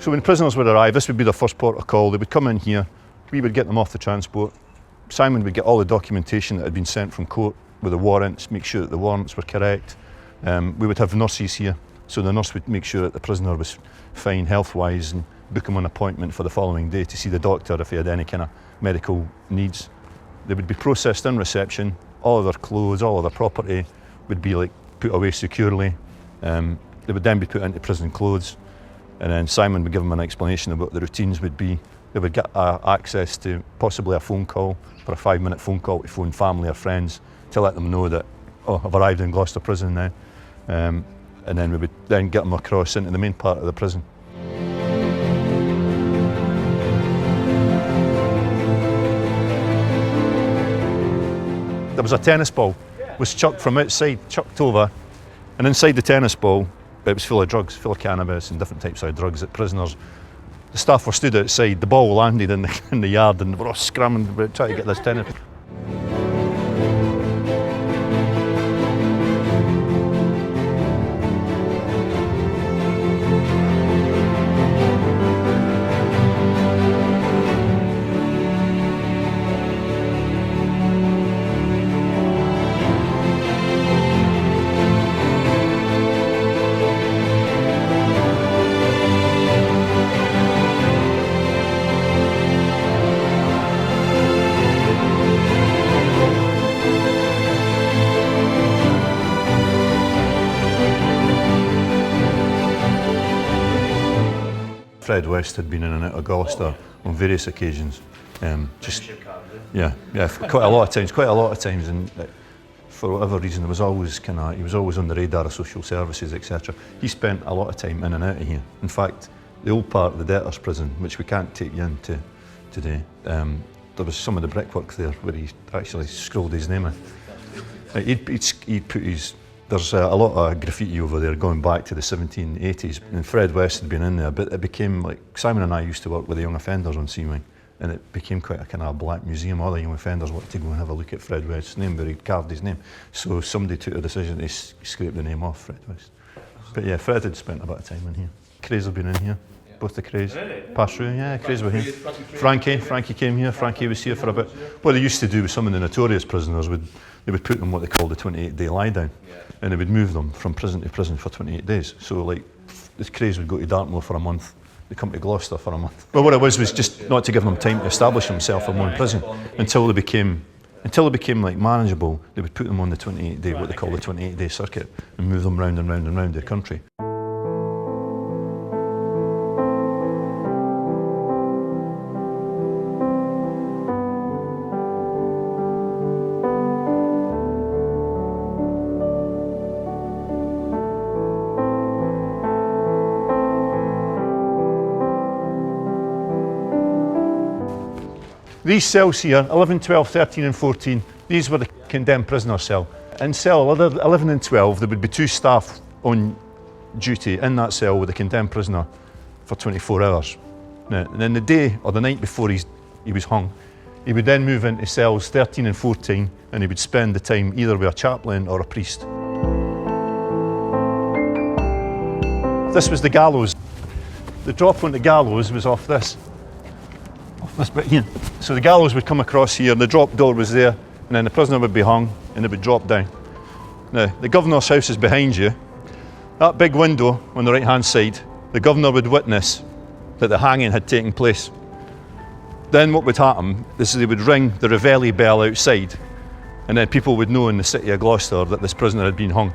So when prisoners would arrive, this would be their first port of call. They would come in here, we would get them off the transport. Simon would get all the documentation that had been sent from court with the warrants, make sure that the warrants were correct. We would have nurses here, so the nurse would make sure that the prisoner was fine health-wise and book him an appointment for the following day to see the doctor if he had any kind of medical needs. They would be processed in reception. All of their clothes, all of their property would be like put away securely. They would then be put into prison clothes, and then Simon would give them an explanation of what the routines would be. They would get access to possibly a phone call, for a 5-minute phone call to phone family or friends to let them know that, oh, I've arrived in Gloucester Prison now. And then we would then get them across into the main part of the prison. There was a tennis ball, was chucked from outside, chucked over, and inside the tennis ball, it was full of drugs, full of cannabis and different types of drugs that prisoners. The staff were stood outside, the ball landed in the yard, and they were all scrambling about trying to get this tennis. Fred West had been in and out of Gloucester on various occasions. Yeah, quite a lot of times, and for whatever reason, he was always on the radar of social services, etc. He spent a lot of time in and out of here. In fact, the old part of the debtors' prison, which we can't take you into today, there was some of the brickwork there where he actually scrolled his name in. He'd put his. There's a lot of graffiti over there going back to the 1780s, and Fred West had been in there, but it became like, Simon and I used to work with the young offenders on C-Wing, and it became quite a kind of a black museum. All the young offenders wanted to go and have a look at Fred West's name, where he'd carved his name. So somebody took a decision to scrape the name off Fred West. But yeah, Fred had spent a bit of time in here. Crays have been in here, both the Crays. Passed through, yeah, Crays were here. Frankie came here, Frankie was here for a bit. What they used to do with some of the notorious prisoners, they would put them what they called the 28-day lie-down, and they would move them from prison to prison for 28 days. So like, the Crays would go to Dartmoor for a month, they come to Gloucester for a month. Well, what it was just not to give them time to establish themselves in one prison until they became like manageable. They would put them on the 28-day, what they call the 28-day circuit, and move them round and round and round the country. These cells here, 11, 12, 13 and 14, these were the condemned prisoner cell. In cell 11 and 12, there would be 2 staff on duty in that cell with the condemned prisoner for 24 hours. Now, and then the day or the night before he was hung, he would then move into cells 13 and 14, and he would spend the time either with a chaplain or a priest. This was the gallows. The drop onto the gallows was off this bit here. So the gallows would come across here, the drop door was there, and then the prisoner would be hung and it would drop down. Now, the governor's house is behind you. That big window on the right hand side, the governor would witness that the hanging had taken place. Then what would happen is they would ring the Reveille bell outside, and then people would know in the city of Gloucester that this prisoner had been hung.